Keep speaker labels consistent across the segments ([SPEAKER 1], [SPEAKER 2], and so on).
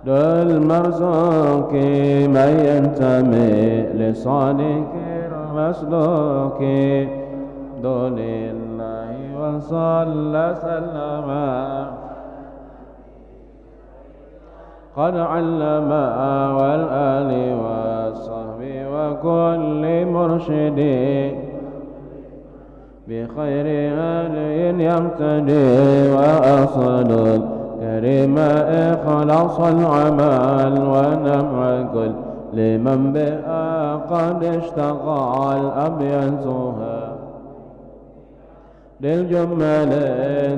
[SPEAKER 1] دل مرزوق من ينتمي لصالح المسلوك دون الله وصلى سلم قد علم والآل والصحب وكل مرشد بخير هدي يهتدي وأصل الكريم إخلاص العمل ونفع كل لمن بها قد اشتغل أبيتها للجمال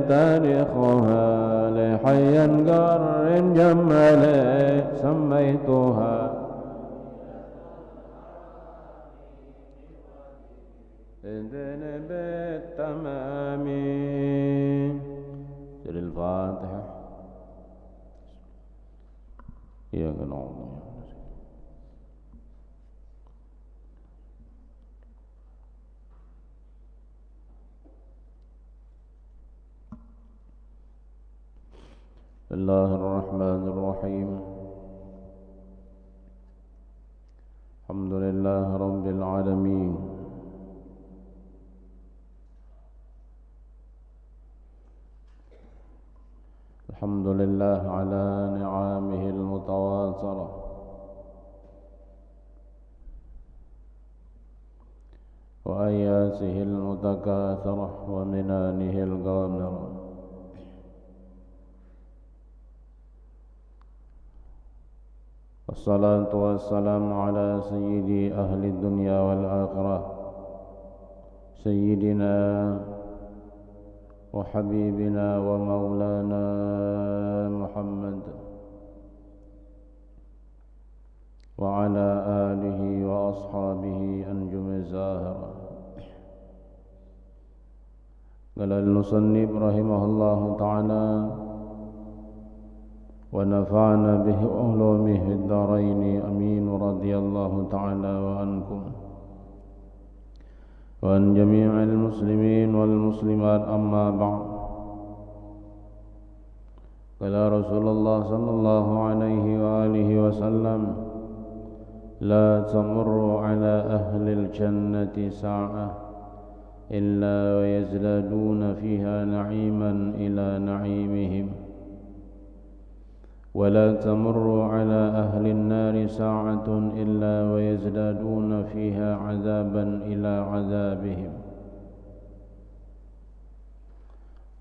[SPEAKER 1] تاريخها لحيا قر جمال سميتها إذن بالتمام. سر الفاتحة. إياك نعبد بسم الله الرحمن الرحيم. الحمد لله رب العالمين الحمد لله على نعمه المتواترة وآياته المتكاثرة ومنانه الغامرة والصلاة والسلام على سيد أهل الدنيا والآخرة سيدنا وحبيبنا ومولانا محمد وعلى آله وأصحابه أنجم الزاهرة. قال المصنف رحمه الله تعالى ونفعنا به علومه الدارين أمين رضي الله تعالى وعنكم وعن جميع المسلمين والمسلمات أما بعد. قال رسول الله صلى الله عليه وآله وسلم لا تمر على أهل الجنة ساعة إلا ويزدادون فيها نعيما إلى نعيمهم ولا تمر على أهل النار ساعة إلا ويزدادون فيها عذابا إلى عذابهم.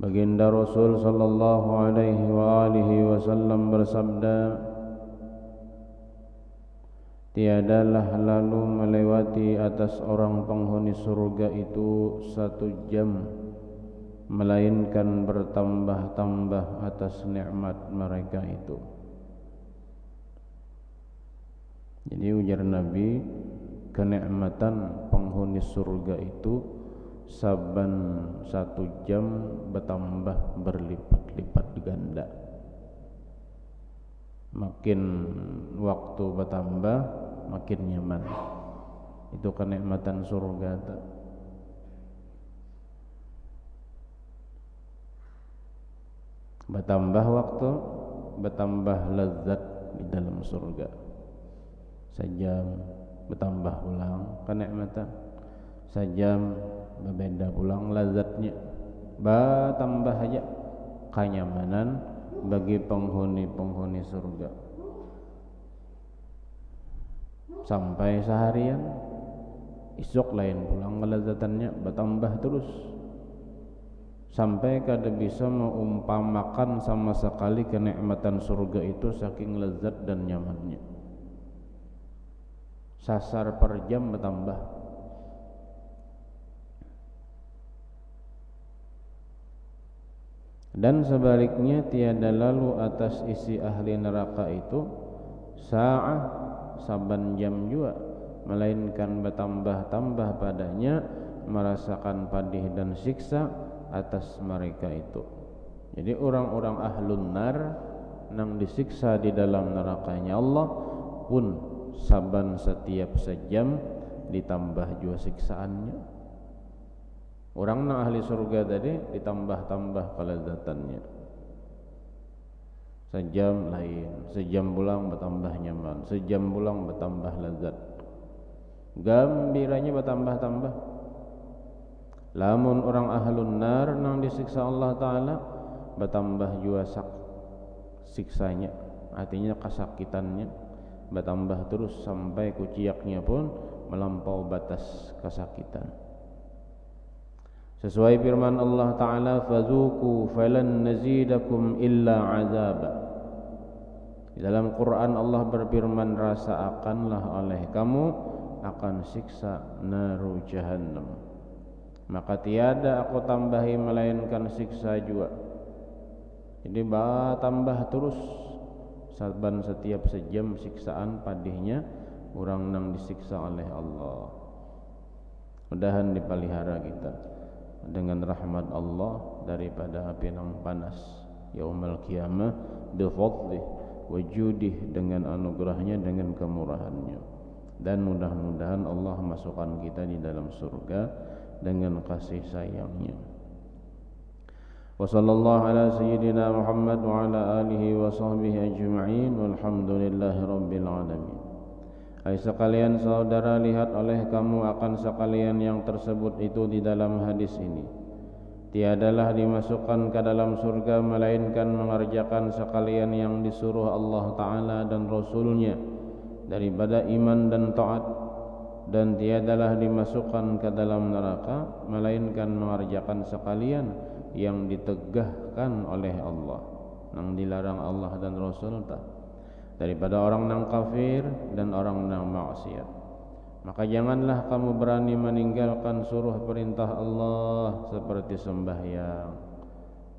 [SPEAKER 1] Baginda Rasul sallallahu alaihi wa alihi wasallam bersabda, tiadalah lalu melewati atas orang penghuni surga itu 1 jam melainkan bertambah-tambah atas nikmat mereka itu. Jadi ujar Nabi, kenikmatan penghuni surga itu saban 1 jam bertambah berlipat-lipat ganda. Makin waktu bertambah makin nyaman. Itu kenikmatan surga. Bertambah waktu, bertambah lezat di dalam surga. Sejam bertambah ulang kenikmatan, sejam berbeda pulang lezatnya. Bertambah aja kenyamanan bagi penghuni-penghuni surga. Sampai seharian, esok lain pulang kelezatannya bertambah terus. Sampai kada bisa mengumpamakan sama sekali kenikmatan surga itu saking lezat dan nyamannya. Sasar per jam bertambah. Dan sebaliknya tiada lalu atas isi ahli neraka itu sa'ah saban jam juga, melainkan bertambah-tambah padanya merasakan pedih dan siksa atas mereka itu. Jadi orang-orang ahlun nar nang disiksa di dalam nerakanya Allah pun saban setiap sejam ditambah juga siksaannya. Orang nang ahli surga tadi ditambah-tambah kelezatannya. sejam lain, sejam pulang bertambah nyaman, sejam pulang bertambah lezat, gembiranya bertambah-tambah. Lamun orang ahlun nar nang disiksa Allah Ta'ala bertambah jua siksanya, artinya kesakitannya bertambah terus sampai kuciaknya pun melampau batas kesakitan. Sesuai firman Allah Ta'ala, fazuku falan nazidakum illa azaba. Di dalam Quran Allah berfirman, rasakanlah oleh kamu akan siksa naru jahannam, maka tiada aku tambahi melainkan siksa juga. Jadi tambah terus saban setiap sejam siksaan padihnya orang nang disiksa oleh Allah. Mudahan dipelihara kita dengan rahmat Allah daripada api yang panas yaumul qiyamah bifadlih wujudih, dengan anugerahnya, dengan kemurahannya. Dan mudah-mudahan Allah masukkan kita di dalam surga dengan kasih sayangnya. Wa sallallahu ala sayyidina Muhammad wa ala alihi wa sahbihi ajma'in walhamdulillahi rabbil alamin. Hai sekalian saudara, lihat oleh kamu akan sekalian yang tersebut itu di dalam hadis ini. Tiadalah dimasukkan ke dalam surga melainkan mengerjakan sekalian yang disuruh Allah Ta'ala dan Rasulnya daripada iman dan taat, dan tiadalah dimasukkan ke dalam neraka melainkan mengerjakan sekalian yang ditegahkan oleh Allah, nang dilarang Allah dan Rasul daripada orang nang kafir dan orang nang maksiat. Maka janganlah kamu berani meninggalkan suruh perintah Allah seperti sembahyang,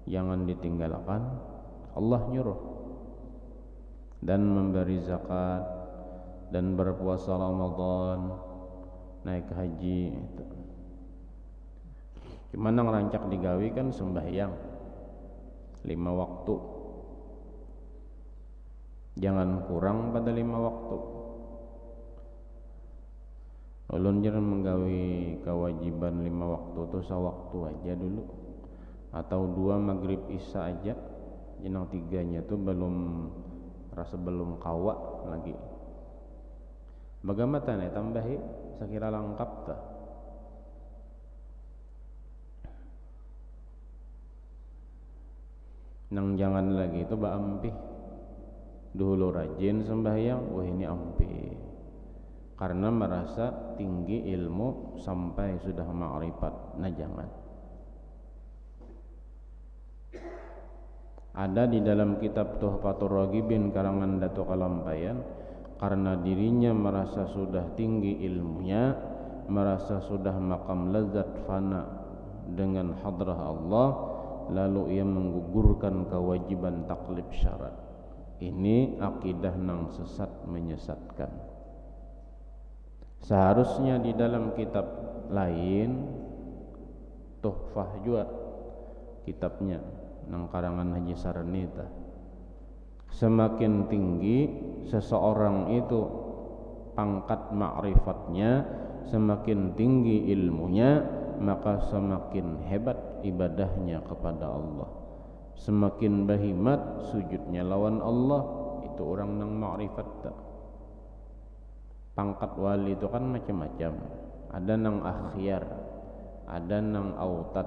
[SPEAKER 1] jangan ditinggalkan, Allah nyuruh, dan memberi zakat dan berpuasa Ramadan, naik haji. Gimana ngerancak digawi kan sembahyang 5 waktu, jangan kurang pada 5 waktu. Ulun jangan menggawi kewajiban 5 waktu itu sewaktu aja dulu, atau 2 maghrib isya aja, jenang 3-nya tuh belum kawa lagi. Bagaimana nih tambahi sekira lengkap tak? Nang jangan lagi itu ampih dulu rajin sembahyang, wah ini ampih, karena merasa tinggi ilmu sampai sudah ma'rifat. Nah jangan. Ada di dalam kitab Tuhfatur Raghibin karangan Datuk Kalampayan, karena dirinya merasa sudah tinggi ilmunya, merasa sudah maqam lazat fana dengan hadrah Allah, lalu ia menggugurkan kewajiban taklif syarat. Ini akidah nang sesat, menyesatkan. Seharusnya di dalam kitab lain, Tuhfah juga kitabnya nang karangan Haji Sarnita, semakin tinggi seseorang itu pangkat ma'rifatnya, semakin tinggi ilmunya, maka semakin hebat ibadahnya kepada Allah, semakin bahimat sujudnya lawan Allah. Itu orang nang ma'rifat tak. Pangkat wali itu kan macam-macam, ada nang akhyar, ada nang autat,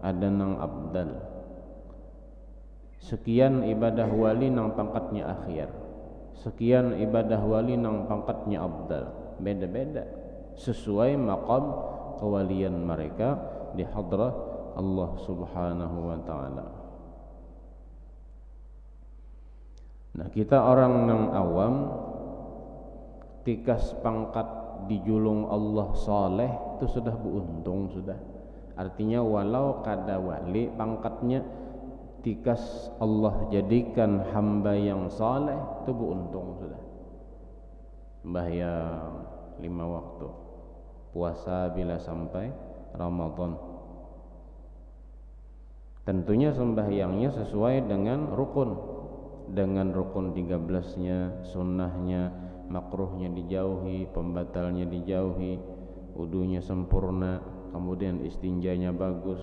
[SPEAKER 1] ada nang abdal. Sekian ibadah wali nang pangkatnya akhyar, sekian ibadah wali nang pangkatnya abdal. Beda-beda sesuai maqam kewalian mereka di hadrah Allah Subhanahu wa ta'ala. Nah kita orang nang awam tikas pangkat dijulung Allah saleh itu sudah beruntung sudah. Artinya walau kada wali pangkatnya, tikas Allah jadikan hamba yang saleh itu beruntung sudah. Sembahyang 5 waktu, puasa bila sampai Ramadan. Tentunya sembahyangnya sesuai dengan rukun, dengan rukun 13-nya, sunnahnya, makruhnya dijauhi, pembatalnya dijauhi, wudunya sempurna, kemudian istinjanya bagus.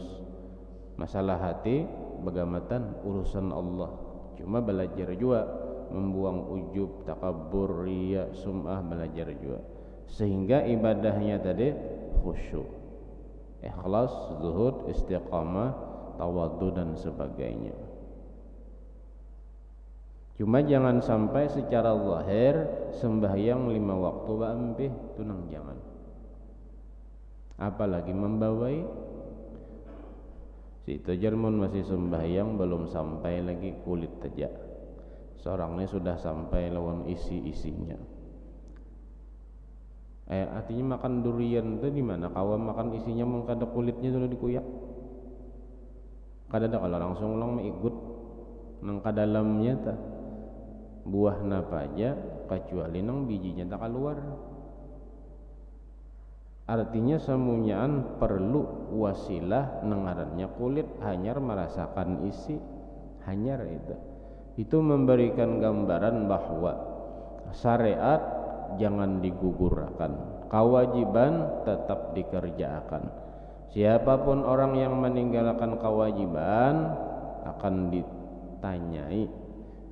[SPEAKER 1] Masalah hati, bagamatan urusan Allah cuma belajar juga membuang ujub, takabur, riya, sum'ah, belajar juga sehingga ibadahnya tadi khusyuk, ikhlas, zuhud, istiqamah, tawadhu dan sebagainya. Cuma jangan sampai secara zahir sembahyang 5 waktu baampih tunang, jangan. Apalagi membawai si Jerman masih sembahyang belum sampai lagi kulit teja. Seorangnya sudah sampai lawan isi-isinya. Artinya makan durian itu di mana? Kawan makan isinya mau kada kulitnya dulu dikuyak. Kada ada kalau langsung ulang ikut nang ka dalamnya ta. Buah napa aja kecuali nang bijinya tak keluar. Artinya semuanyaan perlu wasilah nengarannya kulit hanyar merasakan isi hanyar itu memberikan gambaran bahwa syariat jangan digugurkan, kewajiban tetap dikerjakan. Siapapun orang yang meninggalkan kewajiban akan ditanyai,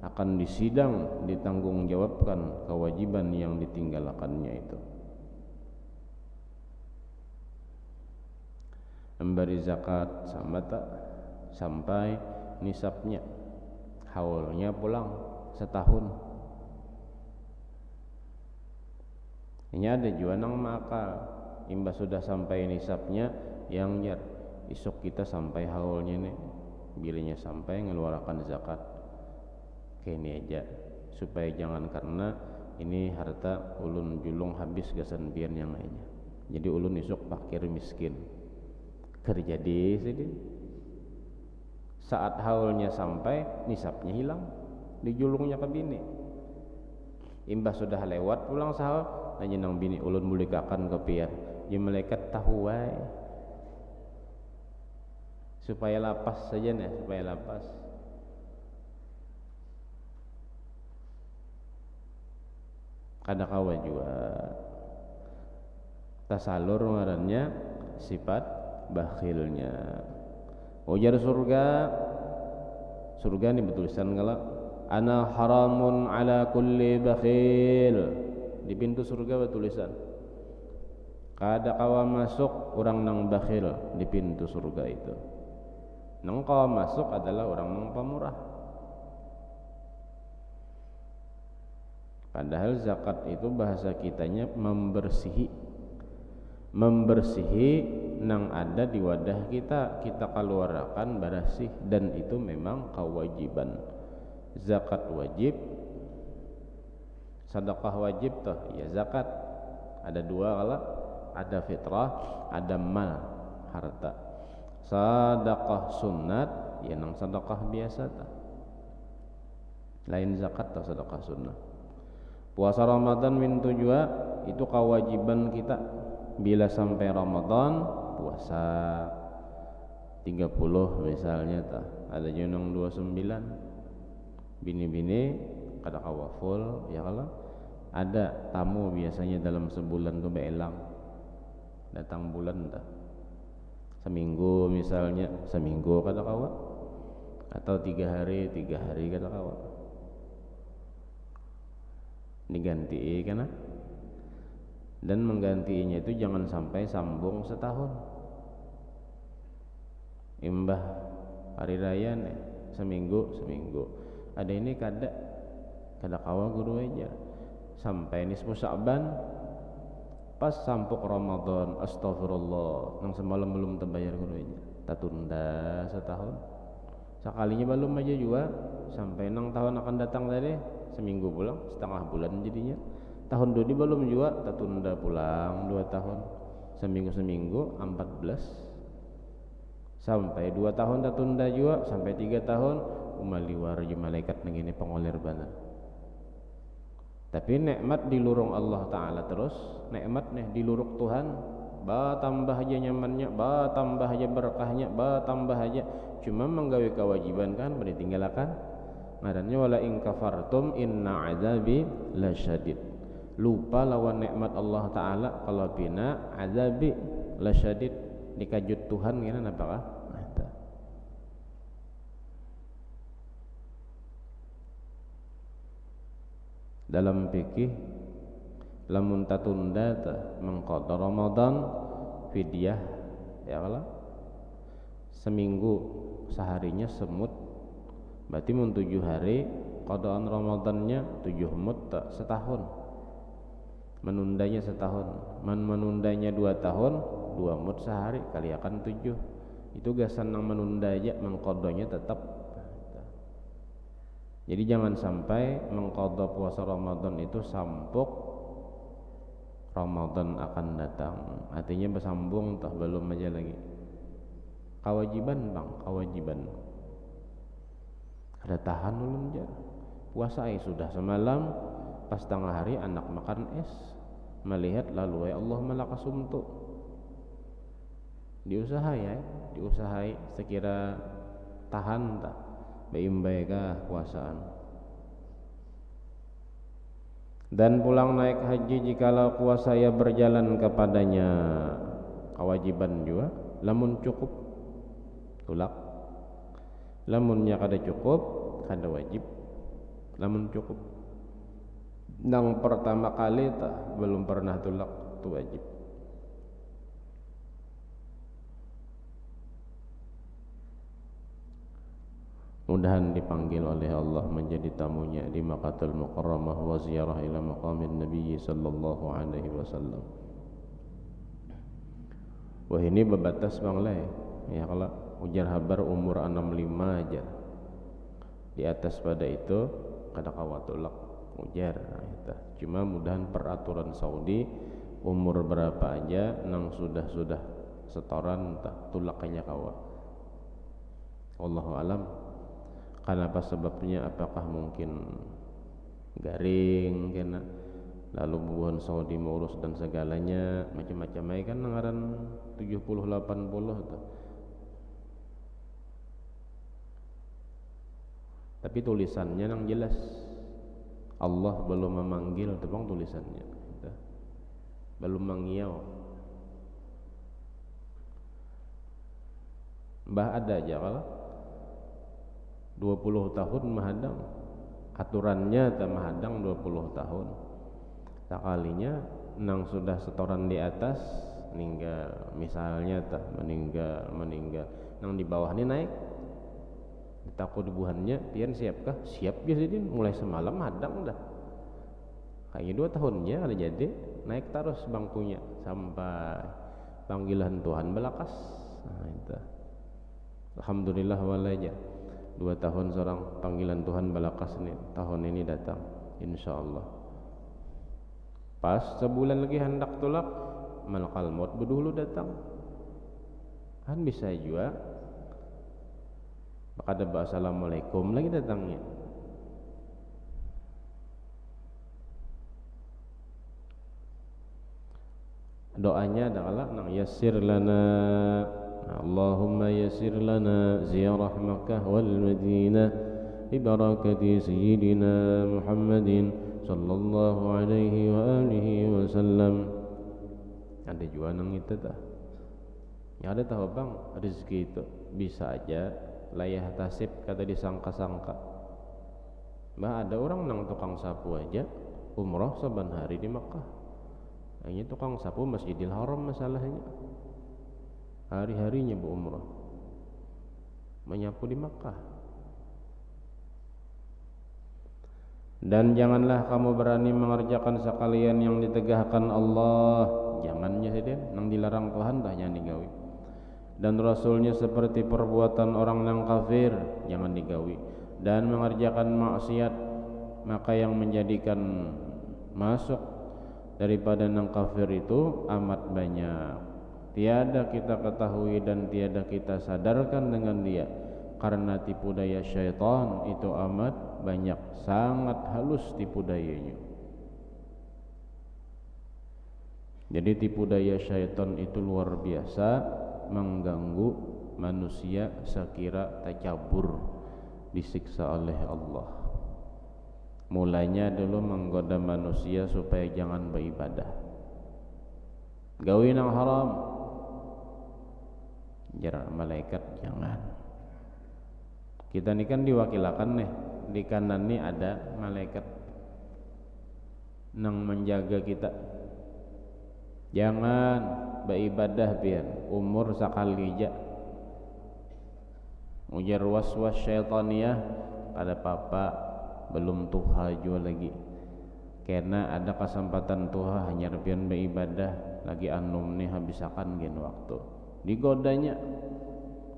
[SPEAKER 1] akan disidang, ditanggungjawabkan kewajiban yang ditinggalkannya itu. Memberi zakat sama tak sampai nisabnya, haulnya pulang setahun. Ini ada juga nang makal, imbas sudah sampai nisabnya yang nyer isuk kita sampai haulnya nih, bilanya sampai ngeluarkan zakat. Kini aja supaya jangan karena ini harta ulun julung habis gasan biar yang lainnya. Jadi ulun isuk fakir miskin. Kerja di sini. Saat haulnya sampai nisabnya hilang, dijulungnya ke bini. Imbas sudah lewat pulang sahur, nanya nang bini ulun mulikakan ke piar. Ya malaikat tahu wae. Supaya lapas saja nih, supaya lapas. Kada kawa juga tasalur ngarannya sifat bakhilnya. Ujar surga ini bertulisan kalau ana haramun ala kulli bakhil. Di pintu surga bertulisan kada kawa masuk orang nang bakhil di pintu surga itu. Nang kawa masuk adalah orang nang pemurah. Padahal zakat itu bahasa kitanya membersihi nang ada di wadah kita keluarkan bersih, dan itu memang kewajiban. Zakat wajib, sedekah wajib toh, ya zakat ada dua kala, ada fitrah, ada mal, harta. Sedekah sunat ya nang sedekah biasa toh. Lain zakat toh sedekah sunnah. Puasa Ramadan min tujuan itu kewajiban kita. Bila sampai Ramadan puasa 30 misalnya tah, ada junung 29 bini-bini kada kawaful ya kalau ada tamu biasanya dalam sebulan tuh beelang datang bulan tah, seminggu misalnya seminggu kada kawa, atau 3 hari kada kawa, diganti kan, dan menggantinya itu jangan sampai sambung setahun. Imbah hari raya nih seminggu ada ini kada kawa guru aja sampai nisfu Sya'ban pas sampuk Ramadan, astagfirullah nang semalam belum terbayar guru aja tatunda setahun sekalinya belum aja juga sampai nang tahun akan datang tadi seminggu pulang setengah bulan jadinya tahun dua belum juga tertunda pulang 2 tahun seminggu 14 sampai 2 tahun tertunda juga sampai 3 tahun umaliwar malaikat begini pengolir bana. Tapi nikmat dilurung Allah Ta'ala terus, nikmat nih diluruk Tuhan, ba tambah aja nyamannya, ba tambah aja berkahnya, ba tambah aja, cuma menggawe kewajiban kan ditinggalkan. Ngarannya wala in kafartum inna azabi lasyadid. Lupa lawan nikmat Allah Ta'ala kalau bina azabi lasyadid, dikajut Tuhan gimana apakah? dalam fikih lamun tatunda mengqada Ramadan fidyah ya kalau seminggu seharinya semut berarti mun 7 hari qadaan Ramadannya 7 mut setahun, menundanya setahun, menundanya 2 tahun 2 mut sehari kali akan 7, itu gasan yang menunda aja mengqadanya tetap. Jadi jangan sampai mengqada puasa Ramadan itu sampuk Ramadan akan datang, artinya bersambung entah belum aja lagi. Kewajiban bang, kewajiban ada tahan ulun jar puasa sudah semalam pas tengah hari anak makan es melihat lalu ya Allah malakasumtu diusahai sekira tahan tak baik-baikah puasaan. Dan pulang naik haji jikalau kuasa ia berjalan kepadanya kewajiban juga lamun cukup tulak, lamunnya kada cukup kada wajib, lamun cukup nang pertama kali tak belum pernah tulak tu wajib. Mudahan dipanggil oleh Allah menjadi tamunya di Makkahul Mukarramah wa ziarah ila maqamin Nabi sallallahu alaihi wasallam. Wah ini bebatas bang lah ya kalau ujar habar umur 65 aja di atas pada itu kada kawatulak ujar nah, cuma mudahan peraturan Saudi umur berapa aja nang sudah setoran tak tulaknya kawa. Wallahu alam. Kenapa sebabnya, apakah mungkin garing kena lalu bubuhan Saudi mengurus dan segalanya macam-macam kan ngaran 70-80 tuh. Tapi tulisannya yang jelas Allah belum memanggil tuh bang tulisannya gitu. Belum mengiau. Mbah ada aja kalau 20 tahun mahadang aturannya tak mahadang 20 tahun sekalinya nang sudah setoran di atas meninggal misalnya tak meninggal nang di bawah ini naik takut buhannya pian siapkah siap biasa mulai semalam hadang dah kayak 2 tahunnya ada jadi naik terus bangkunya sampai panggilan Tuhan belakas. Nah, itu alhamdulillah walanya 2 tahun seorang panggilan Tuhan balakas nih tahun ini datang insyaallah. Pas sebulan lagi hendak tulak malakal maut berdulu datang kan bisa juga maka ada assalamualaikum lagi datangnya. Doanya adalah nang yassir lana Allahumma yassir lana ziyarah Makkah wal Madinah bi barakati sayyidina Muhammadin sallallahu alaihi wa alihi wasallam. Ada juga nang itu tah. Ya ada tahu bang rezeki itu bisa aja layah tasib kata disangka-sangka. Bah ada orang nang tukang sapu aja umrah saban hari di Makkah. Hanya tukang sapu Masjidil Haram masalahnya. Hari-harinya berumrah menyapu di Makkah. Dan janganlah kamu berani mengerjakan sekalian yang ditegahkan Allah, jangannya saja nang dilarang Tuhan dah jangan digawi. Dan Rasulnya seperti perbuatan orang yang kafir, jangan digawi. Dan mengerjakan maksiat maka yang menjadikan masuk daripada nang kafir itu amat banyak. Tiada kita ketahui dan tiada kita sadarkan dengan dia, karena tipu daya syaitan itu amat banyak, sangat halus tipu dayanya. Jadi tipu daya syaitan itu luar biasa, mengganggu manusia sekira takabur, disiksa oleh Allah. Mulanya dulu menggoda manusia supaya jangan beribadah, gawi nang haram, jarak malaikat jangan. Kita ni kan diwakilakan nih di kanan ni ada malaikat nang menjaga kita. Jangan beribadah pian umur sakali ja. Ujar waswas syaitaniyah pada papa belum tuha jua lagi. Karena ada kesempatan tuha hanya pian beribadah lagi anum nih habisakan gen waktu. Digodanya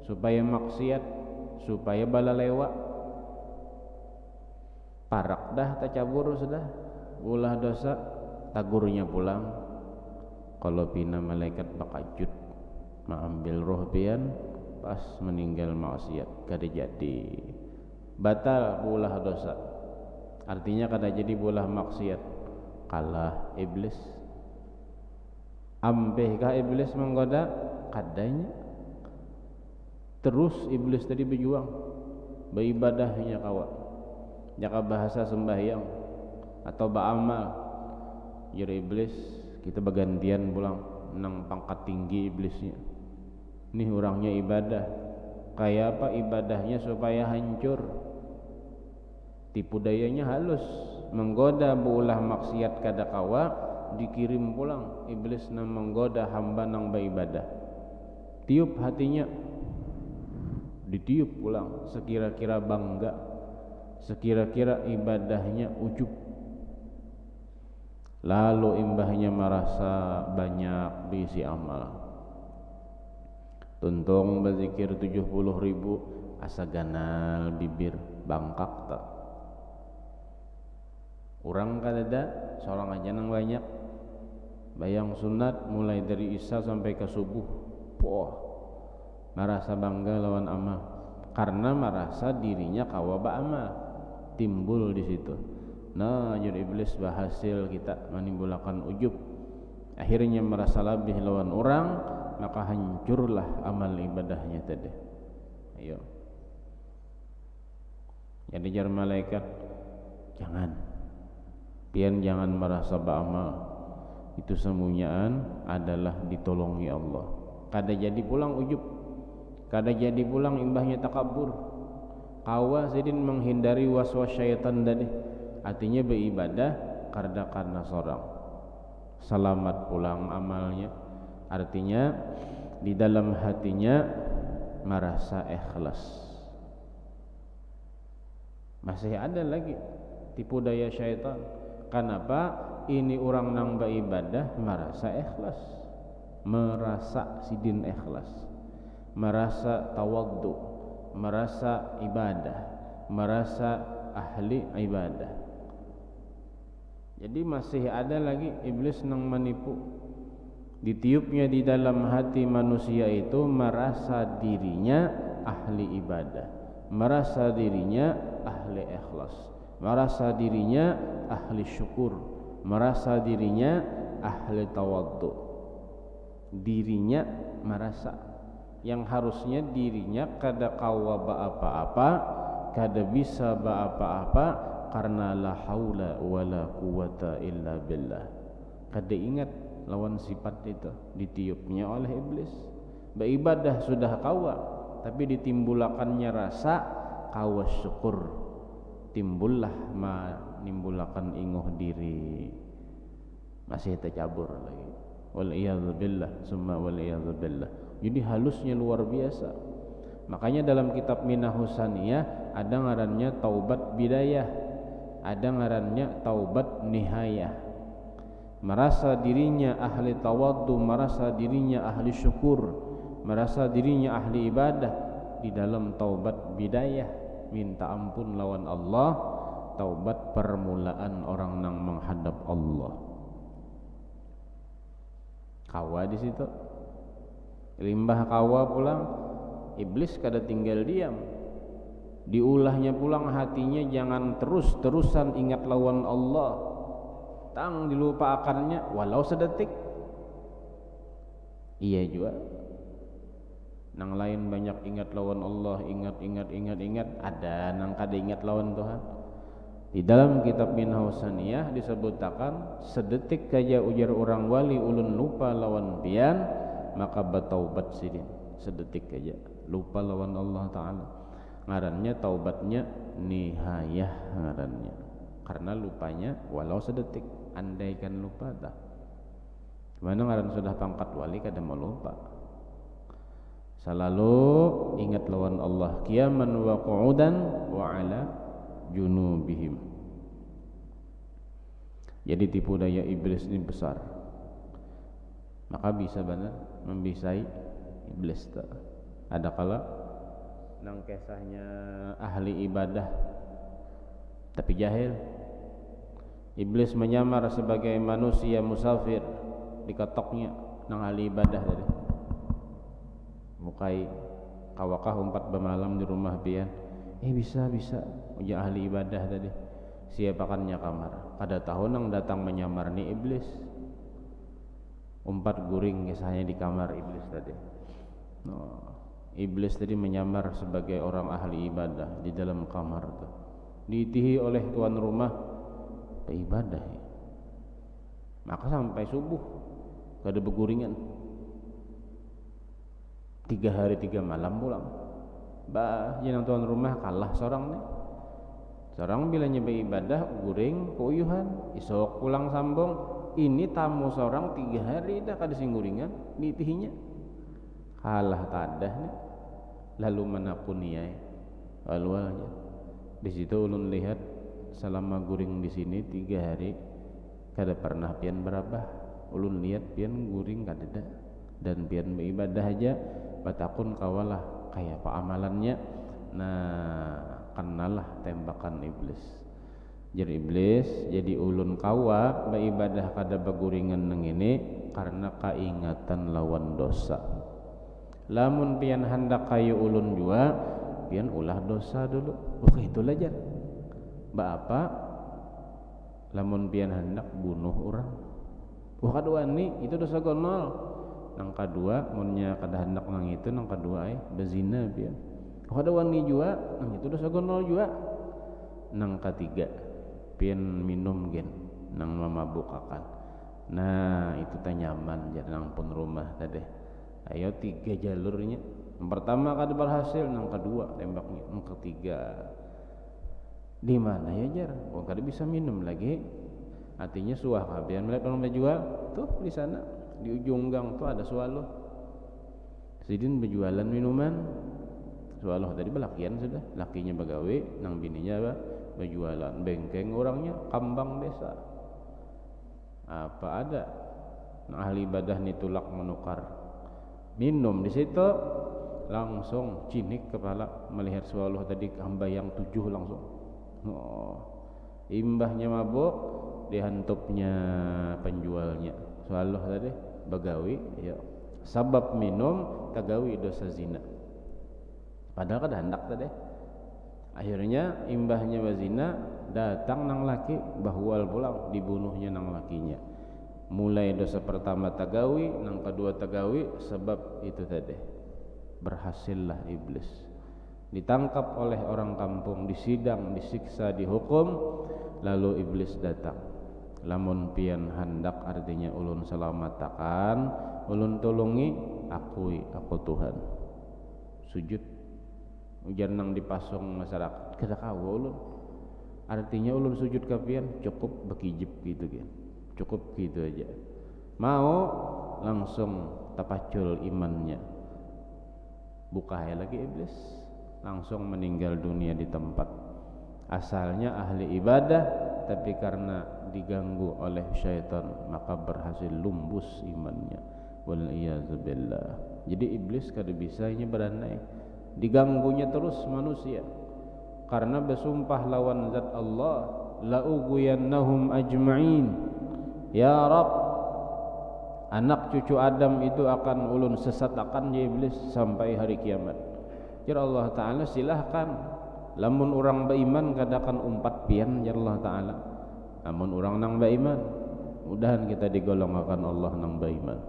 [SPEAKER 1] supaya maksiat, supaya bala lewat. Parak dah tacabur sudah. Ulah dosa tagurnya pulang. Kalau pina malaikat bakajut mengambil roh pian pas meninggal maksiat kada jadi batal ulah dosa, artinya kada jadi ulah maksiat, kalah iblis. Ampeh kah iblis menggoda? Kadanya terus iblis tadi berjuang beribadahnya kawa jaka bahasa sembahyang atau beramal jadi iblis. Kita bergantian pulang nang pangkat tinggi iblisnya. Nih orangnya ibadah. Kayak apa ibadahnya supaya hancur. Tipu dayanya halus, menggoda buulah maksiat kada kawa, dikirim pulang iblis nang menggoda hamba nang beribadah. Tiup hatinya. Ditiup pulang sekira-kira bangga. Sekira-kira ibadahnya ujub. Lalu imbahnya merasa banyak berisi amal. Tuntung berzikir 70.000 asa ganal bibir bangkak tak. Orang kadada seorang aja nang banyak. Bayang sunat mulai dari isya sampai ke subuh. Poh. Merasa bangga lawan amal karena merasa dirinya kawa ba'amal. Timbul di situ. Nah, jadi iblis berhasil kita menimbulkan ujub. Akhirnya merasa lebih lawan orang, maka hancurlah amal ibadahnya tadi. Ayo. Jadi jar malaikat, jangan. Pian jangan merasa beramal. Itu semuanya adalah ditolongi Allah. Kada jadi pulang ujub. Kada jadi pulang imbahnya takabur. Kawa sidin menghindari waswas syaitan tadi. Artinya beribadah karena seorang selamat pulang amalnya. Artinya di dalam hatinya merasa ikhlas. Masih ada lagi tipu daya syaitan. Kenapa? Ini orang nang beribadah merasa ikhlas, merasa sidin ikhlas, merasa tawaddu, merasa ibadah, merasa ahli ibadah. Jadi masih ada lagi iblis nang menipu. Ditiupnya di dalam hati manusia itu merasa dirinya ahli ibadah, merasa dirinya ahli ikhlas, merasa dirinya ahli syukur, merasa dirinya ahli tawaddu. Dirinya merasa yang harusnya dirinya kada kawa apa-apa, kada bisa apa-apa karena la haula wala quwata illa billah. Kada ingat lawan sifat itu ditiupnya oleh iblis. Beribadah sudah kawa, tapi ditimbulakannya rasa kawa syukur. Timbullah menimbulkan ingoh diri. Masih tercabur lagi. Wal iyadzu billah, summa wal iyadzu billah. Jadi halusnya luar biasa. Makanya dalam kitab Minahus Saniyah ada ngarannya taubat bidayah. Ada ngarannya taubat nihayah. Merasa dirinya ahli tawaddu, merasa dirinya ahli syukur, merasa dirinya ahli ibadah di dalam taubat bidayah, minta ampun lawan Allah, taubat permulaan orang nang menghadap Allah. Kawa di situ. Limbah kawa pulang, iblis kada tinggal diam. Diulahnya pulang hatinya, jangan terus-terusan ingat lawan Allah. Tang dilupakannya walau sedetik. Iya juga. Nang lain banyak ingat lawan Allah, ingat. Ada nang kada ingat lawan Tuhan. Di dalam kitab Minahus Saniyah disebutkan sedetik saja ujar orang wali ulun lupa lawan pian, maka bertaubat sidin. Sedetik saja lupa lawan Allah Ta'ala. Ngarannya taubatnya nihayah ngarannya. karena lupanya walau sedetik. Andaikan lupa dah mana ngaran sudah pangkat wali kada mau lupa. Selalu ingat lawan Allah qiyaman wa qu'udan wa ala junubihim. Jadi tipu daya iblis ini besar, maka bisa benar membisai iblis tak. Ada kala nang kisahnya ahli ibadah tapi jahil, iblis menyamar sebagai manusia musafir, diketoknya nang ahli ibadah tadi mukai kawakah umpat bemalam di rumah pian bisa uja ahli ibadah tadi siapakannya kamar kada tahu nang datang menyamar ni iblis umpat guring kisahnya di kamar iblis tadi. Iblis tadi menyamar sebagai orang ahli ibadah di dalam kamar tuh diitihi oleh tuan rumah beribadah maka sampai subuh kada beguringan 3 hari 3 malam pulang. Yang tuan rumah kalah seorang nih. Seorang bila nyebe ibadah guring keuyuhan, isok pulang sambung. Ini tamu seorang 3 hari dah kada singguringan nitihinya. Kalah tadah nih. Lalu manapun ia walwalnya. Di situ ulun lihat selama guring di sini 3 hari kada pernah pian berabah. Ulun lihat pian guring kada ada dan pian beribadah aja batakun kawalah kayak apa amalannya. Nah kenalah tembakan iblis. Jadi iblis jadi ulun kawa beribadah kada baguringan nang ini karena kaingatan lawan dosa. Lamun pian hendak kayu ulun jua pian ulah dosa dulu. Itulah jar apa lamun pian hendak bunuh orang kadua ni itu dosa gonol. Nang kedua munnya kada hendak nang itu nang kedua bezina pian kada wani jua nang itu dosa gonol jua. Nang ketiga pian minum gen nang mamabukakan. Nah itu teh nyaman jadi nang pun rumah tadi. Ayo 3 jalurnya. Yang pertama kada berhasil, nang kedua tembaknya, nang ketiga di mana ya jar? Kada bisa minum lagi. Artinya suah kabian melihat orang berjual tuh di sana di ujung gang tuh ada swaloh. Sidin berjualan minuman. Swaloh tadi belakian sudah, lakinya begawe, nang bininya berjualan bengkeng orangnya kambang desa. Apa ada? Nah, ahli ibadah ni tulak menukar minum di situ langsung cinik kepala melihat swaloh tadi hamba yang 7 langsung. Imbahnya mabuk dihantupnya penjualnya. Swaloh tadi bagawi ya sabab minum tagawi dosa zina padahal kada hendak tadi. Akhirnya imbahnya bazina datang nang laki bahwal pulang dibunuhnya nang lakinya. Mulai dosa pertama tagawi, nang kedua tagawi sebab itu tadi. Berhasillah iblis ditangkap oleh orang kampung, disidang, disiksa, dihukum, lalu iblis datang. Lamun pian hendak artinya ulun selamatakan, ulun tolongi, akui aku Tuhan. Sujud ujar nang dipasung masyarakat kada kawa ulun. Artinya ulun sujud ka pian cukup bekijip gitu kan. Cukup gitu aja. Mau langsung tapacul imannya. Buka lagi iblis, langsung meninggal dunia di tempat. Asalnya ahli ibadah, tapi karena diganggu oleh syaitan maka berhasil lumbus imannya. Wal iyaz billah. Jadi iblis kada bisa ini beranai. Diganggunya terus manusia. Karena bersumpah lawan zat Allah, la ughwiyannahum ajma'in. Ya Rabb, anak cucu Adam itu akan ulun sesatakan ya iblis sampai hari kiamat. Ya Allah Ta'ala silahkan. Lamun orang beriman kadakan umpat pian ya Allah Ta'ala. Namun orang nang beriman, mudahan kita digolongkan Allah nang beriman,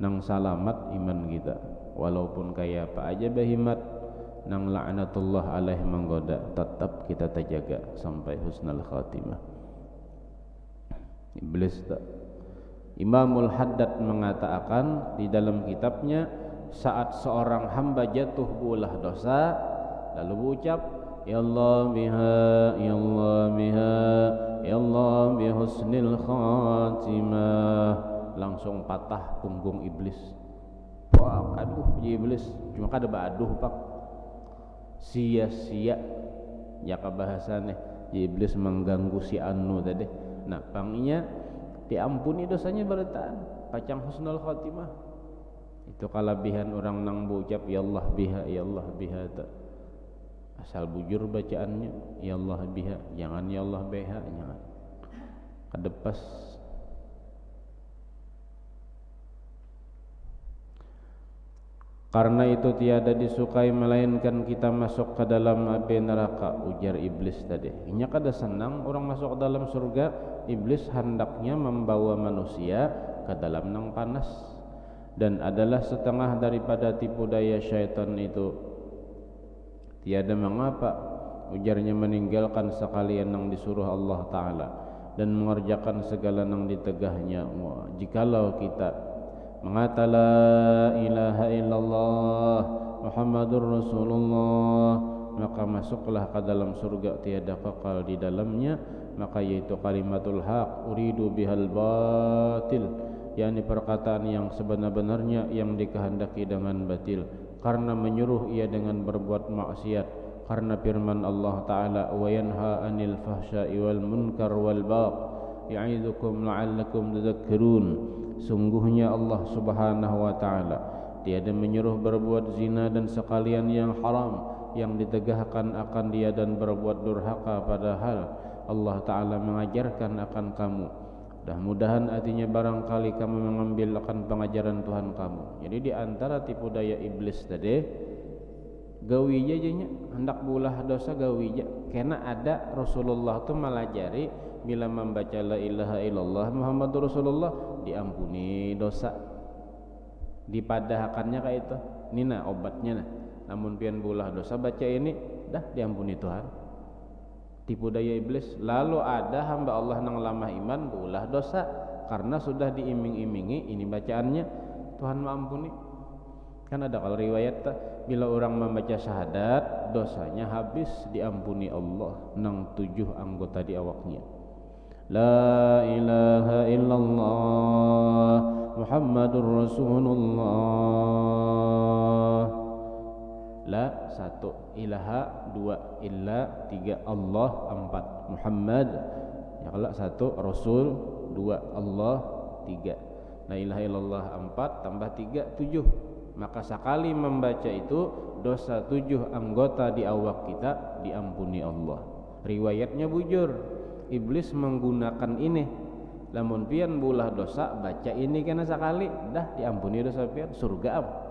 [SPEAKER 1] nang salamat iman kita. Walaupun kaya apa aja behimat, nang la'natullah alaih menggoda, tetap kita terjaga sampai husnul khatimah. Iblis tak. Imamul Haddad mengatakan di dalam kitabnya, saat seorang hamba jatuh bulah dosa lalu berucap ya Allah biha, ya Allah biha, ya Allah bi husnil khatimah. Langsung patah punggung iblis. Wah, aduh iblis cuma kada aduh pak sia-sia ya ka bahasane iblis mengganggu si anu tadi. Nah panginya diampuni dosanya barataan pacang husnul khatimah. Itu kalabihan orang nang ucap ya Allah biha, ya Allah biha tak. Asal bujur bacaannya ya Allah biha, jangan ya Allah biha, jangan kadepas. Karena itu tiada disukai melainkan kita masuk ke dalam api neraka, ujar iblis tadi. Inya kada senang orang masuk ke dalam surga. Iblis hendaknya membawa manusia ke dalam nang panas, dan adalah setengah daripada tipu daya syaitan itu. Tiada mengapa ujarnya meninggalkan sekalian yang disuruh Allah Ta'ala dan mengerjakan segala yang ditegahnya. Jikalau kita mengata la ilaha illallah Muhammadur Rasulullah, maka masuklah ke dalam surga tiada kekal di dalamnya. Maka yaitu kalimatul haq uridu bihal batil, yakni perkataan yang sebenar-benarnya yang dikehendaki dengan batil, karena menyuruh ia dengan berbuat maksiat. Karena firman Allah Ta'ala wa yanha anil fahsya'i wal munkar wal bagh ya'idukum la'allakum tadhakkarun. Sungguhnya Allah Subhanahu wa Ta'ala tiada menyuruh berbuat zina dan sekalian yang haram yang ditegahkan akan dia dan berbuat durhaka, padahal Allah Ta'ala mengajarkan akan kamu. Mudah-mudahan artinya barangkali kamu mengambil akan pengajaran Tuhan kamu. Jadi di antara tipu daya iblis tadi gawi jajanya hendak bulah dosa gawi ja. Karena ada Rasulullah tu melajari bila membaca la ilaha illallah Muhammadur Rasulullah diampuni dosa. Dipadahkannya kayak itu. Nina obatnya nah. Namun pian bulah dosa baca ini dah diampuni Tuhan. Tipu daya iblis. Lalu ada hamba Allah nang lamah iman bulah dosa karena sudah diiming-imingi ini bacaannya Tuhan maampuni. Kan ada kalau riwayat bila orang membaca syahadat dosanya habis diampuni Allah nang 7 anggota di awaknya. La ilaha illallah Muhammadur Rasulullah. La 1, ilaha 2, illa 3, Allah 4, Muhammad ya kalau 1, Rasul 2, Allah 3. La ilaha illallah 4 tambah 3 7. Maka sekali membaca itu dosa 7 anggota di awak kita diampuni Allah. Riwayatnya bujur iblis menggunakan ini. Lamun pian bulah dosa baca ini kena sekali dah diampuni dosa pian surga.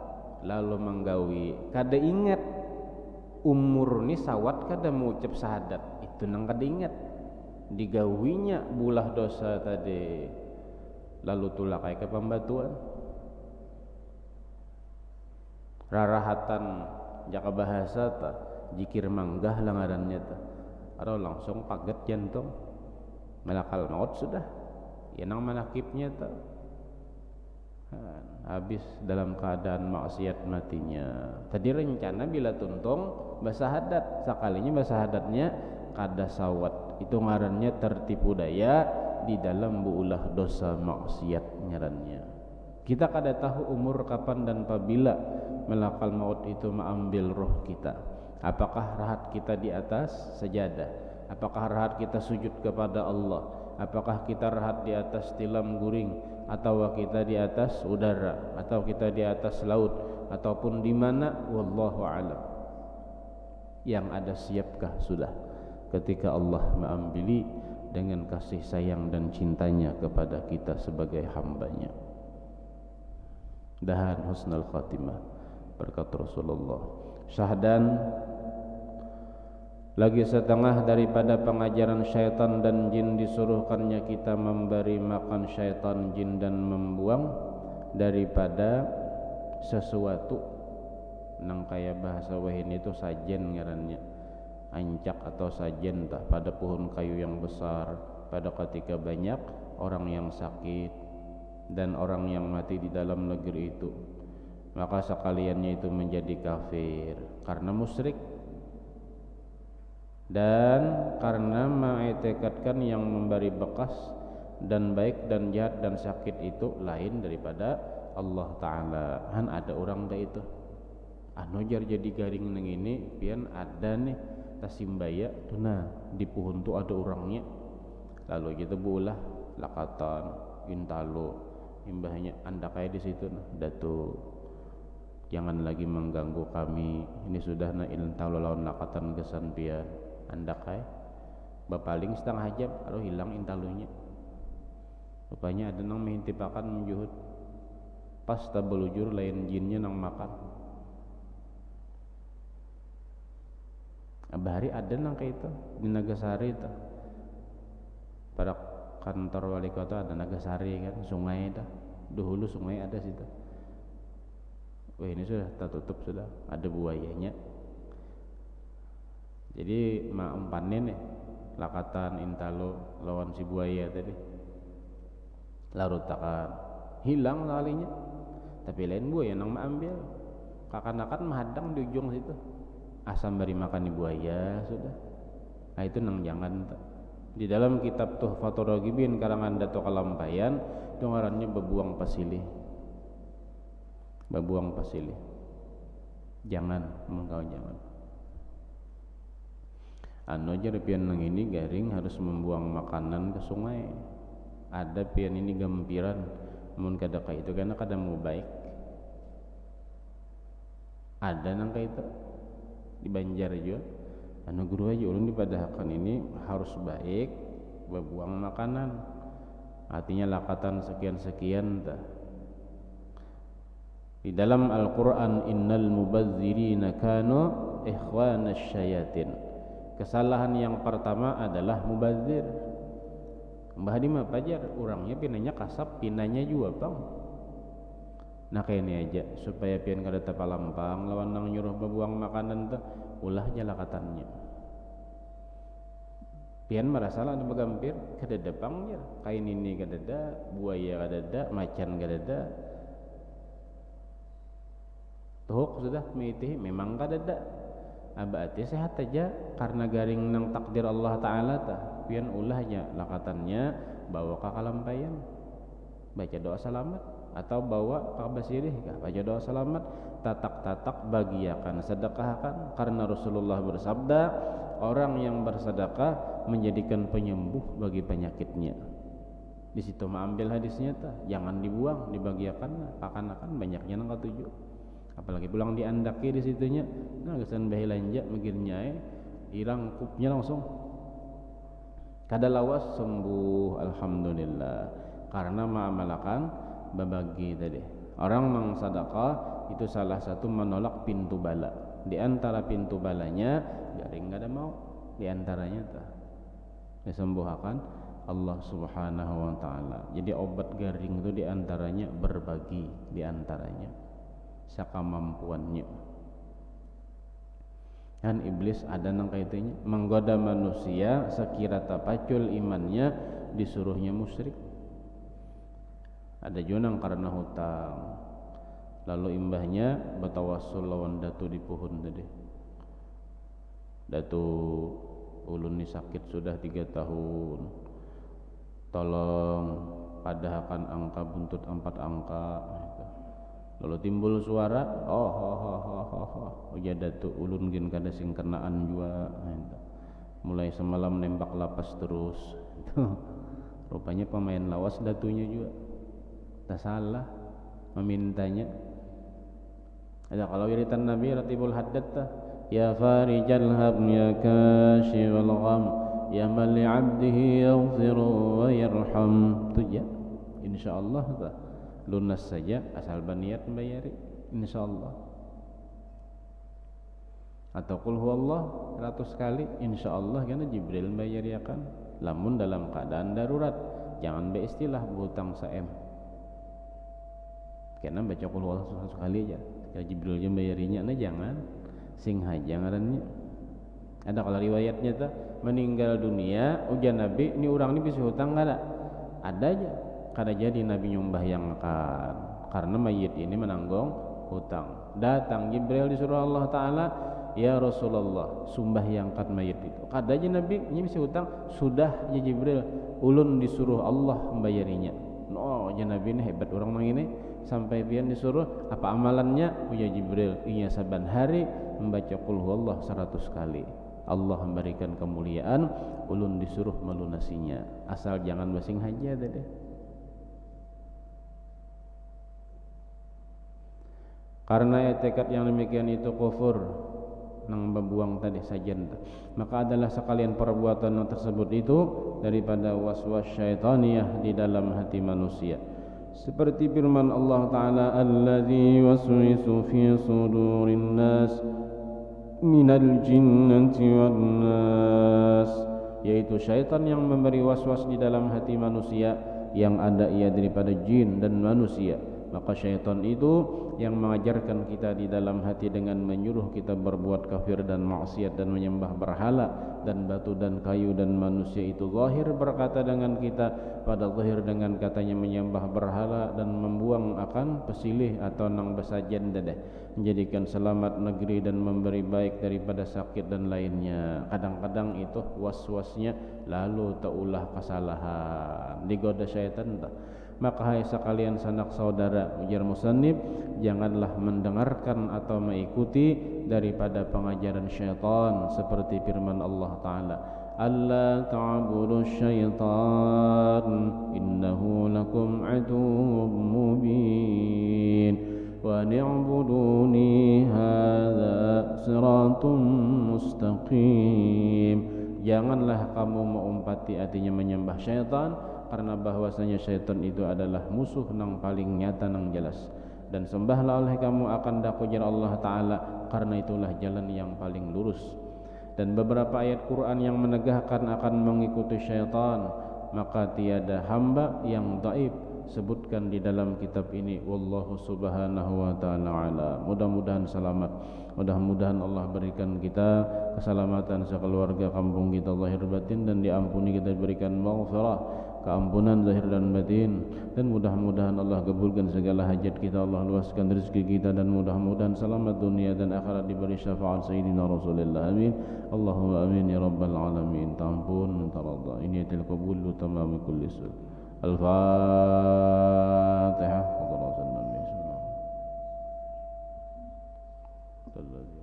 [SPEAKER 1] Lalu menggawi kada ingat umur ni sawat kada mengucap syahadat itu nang kada ingat digawinya bulah dosa tadi. Lalu tulah kayak ke pembatuan rarahatan jaka bahasa ta jikir manggah langarannya ta atau langsung kaget jantung malakal maut sudah ya nang manakibnya ta habis dalam keadaan maksiat matinya. Tadi rencana bila tuntung basahadat sekalinya basahadatnya kada sawat itu ngarannya tertipu daya di dalam buulah dosa maksiat ngarannya. Kita kada tahu umur kapan dan apabila malakal maut itu mengambil roh kita. Apakah rahat kita di atas sajadah? Apakah rahat kita sujud kepada Allah? Apakah kita rahat di atas tilam guring? Atau kita di atas udara? Atau kita di atas laut? Ataupun di mana? Wallahu a'lam. Yang ada siapkah sudah ketika Allah mengambil dengan kasih sayang dan cintanya kepada kita sebagai hambanya. Dahan husnul khatimah berkat Rasulullah. Syahdan lagi setengah daripada pengajaran syaitan dan jin disuruhkannya kita memberi makan syaitan jin dan membuang daripada sesuatu nang kaya bahasa wahin itu sajen ngarannya ancak atau sajen tah pada pohon kayu yang besar pada ketika banyak orang yang sakit dan orang yang mati di dalam negeri itu, maka sekaliannya itu menjadi kafir karena musyrik. dan karena mengiktikadkan yang memberi bekas dan baik dan jahat dan sakit itu lain daripada Allah Ta'ala. Han ada orang dah itu anu jar jadi garing neng ini pian ada nih tasimbaya tuh nah di pohon tuh ada orangnya, lalu gitu bulah lakatan intalo imbahnya anda kayak di situ nah datu jangan lagi mengganggu kami, ini sudah na intalo lawan lakatan gesan pian anda kayak bapaling setengah jam aduh hilang intalunya. Rupanya ada nang menghintipakan menjuhud pas tabelujur lain jinnya nang makan. Abahari ada nang kayak itu di Nagasari itu. Pada kantor wali kota ada Nagasari kan, sungai itu. Dahulu sungai ada situ. Wah ini sudah tertutup sudah, ada buayanya. Jadi mak umpannya nih lakatan intalo lawan si buaya tadi. Larut takkan hilang lalinya, tapi lain buaya nang mengambil kakan-kakan menghadang di ujung situ asam beri makan di buaya sudah. Nah itu nang jangan di dalam kitab Tuhfatur Raghibin karangan Dato Kalampayan itu ngarannya bebuang pasilih, bebuang pasilih, jangan engkau jangan anu aja pian nang ini garing harus membuang makanan ke sungai. Ada pian ini gampiran mun kada ka itu karena kada mau baik. Ada nang ka itu di Banjar juga anu guru aja ulun dipadahakan ini harus baik berbuang makanan, artinya lakatan sekian-sekian dah. Di dalam Al-Qur'an innal mubazzirina kanu ikhwanasy syayatin. Kesalahan yang pertama adalah mubazzir. Mbah di mah pajar orangnya pinanya kasap pinanya juga bang. Nah kayak ini aja supaya pian kada tapalampang lawan nang nyuruh bebuang makanan tuh ulah jalakatannya. Pian merasa lah begampir kada depang ya kain ini kada ada buaya kada ada macan kada ada. Tuhuk sudah meitih memang kada ada. Abati sehat aja karena garing nang takdir Allah Ta'ala tah pian ulahnya lakatannya bawa ke kalampayan baca doa selamat atau bawa ke basirih baca doa selamat tatak-tatak bagiakan sedekahkan karena Rasulullah bersabda orang yang bersedekah menjadikan penyembuh bagi penyakitnya. Di situ mengambil hadisnya tah jangan dibuang dibagiakan akan banyaknya nang ketujuh. Apalagi pulang diandaki di situnya, nah kesan bahi lanja mikirnya hilang kupnya langsung. Kada lawas sembuh alhamdulillah karena ma'amalakan babagi tadi. Orang mang sedekah itu salah satu menolak pintu bala. Di antara pintu balanya garing kada mau, di antaranya tah disembuhkan Allah Subhanahu wa taala. Jadi obat garing itu di antaranya berbagi, di antaranya sakamampuannya. Dan iblis ada nang kaitanya menggoda manusia sekira tapacul imannya disuruhnya musyrik. Ada juga nang karena hutang lalu imbahnya bertawassul lawan datu di pohon tadi. Datu ulun ni sakit sudah 3 tahun, tolong padahakan angka buntut 4 angka. Lalu timbul suara ujar datu ulun gin kada sing kenaan jua. Mulai semalam nembak lapas terus. Rupanya pemain lawas datunya juga tak salah memintanya. Ada kalau wiritan Nabi Ratibul Haddad tah ya farijal ham ya kashifal gham ya man li 'abdihi yaghfiru wa yarham tuja insyaallah tah lunas saja asal berniat membayari insyaallah. Atau qul huwallah 100 kali insyaallah karena Jibril membayari akan lamun dalam keadaan darurat. Jangan beristilah berhutang saem. Karena baca qul huwallah 100 kali aja. Kalau Jibril yang membayarinya nah jangan sing haja ngarannya. Ada kalau riwayatnya tuh meninggal dunia ujian Nabi ini orang ini bisa hutang enggak ada aja. Kada jadi Nabi nyumbah yang akan karena mayit ini menanggung hutang. Datang Jibril disuruh Allah Ta'ala ya Rasulullah sumbahyangkan mayit itu. Kadanya Nabi nya bisa utang sudah ya Jibril ulun disuruh Allah membayarinya. No ya Nabi ini hebat orang mang ini sampai pian disuruh apa amalannya? Oh ya Jibril iya saban hari membaca qul huwallah 100 kali. Allah memberikan kemuliaan, ulun disuruh melunasinya. Asal jangan basing haja deh. Karena tekad yang demikian itu kufur nang membuang tadi sajen, maka adalah sekalian perbuatan tersebut itu daripada waswas syaitaniyah di dalam hati manusia. Seperti firman Allah Ta'ala, alladzi waswisu fi sudurin nas minal jinnati wan nas, yaitu syaitan yang memberi waswas di dalam hati manusia, yang ada ia daripada jin dan manusia. Maka syaitan itu yang mengajarkan kita di dalam hati dengan menyuruh kita berbuat kafir dan maksiat dan menyembah berhala dan batu dan kayu, dan manusia itu zahir berkata dengan kita, pada zahir dengan katanya menyembah berhala dan membuang akan pesilih atau nang besajen dedeh, menjadikan selamat negeri dan memberi baik daripada sakit dan lainnya. Kadang-kadang itu was-wasnya lalu taulah kesalahan digoda syaitan tak. Maka hai sekalian sanak saudara, ujar musannif, janganlah mendengarkan atau mengikuti daripada pengajaran syaitan, seperti firman Allah Ta'ala, alla ta'budu syaitan innahu lakum aduwwun mubin wa ni'buduni hadza siratun mustaqim. Janganlah kamu mengumpati, artinya menyembah syaitan, karena bahwasanya syaitan itu adalah musuh nang paling nyata nang jelas, dan sembahlah oleh kamu akan dakujar Allah Ta'ala, karena itulah jalan yang paling lurus. Dan beberapa ayat Quran yang menegahkan akan mengikuti syaitan, maka tiada hamba yang dhaif sebutkan di dalam kitab ini. Wallahu subhanahu wa ta'ala ala. Mudah-mudahan selamat, mudah-mudahan Allah berikan kita keselamatan sekeluarga kampung kita zahir batin, dan diampuni kita, berikan maghfirah, keampunan zahir dan batin, dan mudah-mudahan Allah kabulkan segala hajat kita, Allah luaskan rezeki kita, dan mudah-mudahan selamat dunia dan akhirat, diberi syafaat Sayyidina Rasulullah. Amin. Allahumma amin ya rabbal alamin. Tampun minta radha, iniyatil qabul tamami kulli sul. Al-Fatihah. Hadratan Nabi sallallahu alaihi wasallam.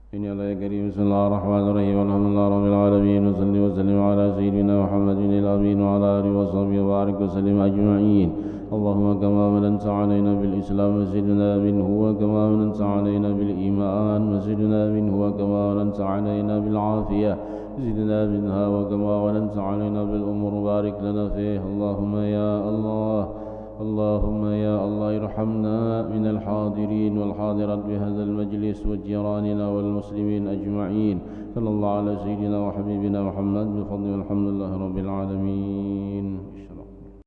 [SPEAKER 1] إن الله كريم. بسم الله الرحمن الرحيم. الحمد لله رب العالمين، وصلي وسلم على سيدنا محمد الأمين وعلى آله وصحبه وبارك وسلم أجمعين. اللهم كما مننت علينا بالإسلام وزدنا منه، وكما مننت علينا بالإيمان وزدنا منه، وكما مننت علينا بالعافية زدنا منها، وكما مننت علينا بالأمور بارك لنا فيه. اللهم يا الله، اللهم يا الله ارحمنا من الحاضرين والحاضرات بهذا المجلس وجيراننا والمسلمين أجمعين. صلى الله على سيدنا وحبيبنا محمد بفضل والحمد لله رب العالمين.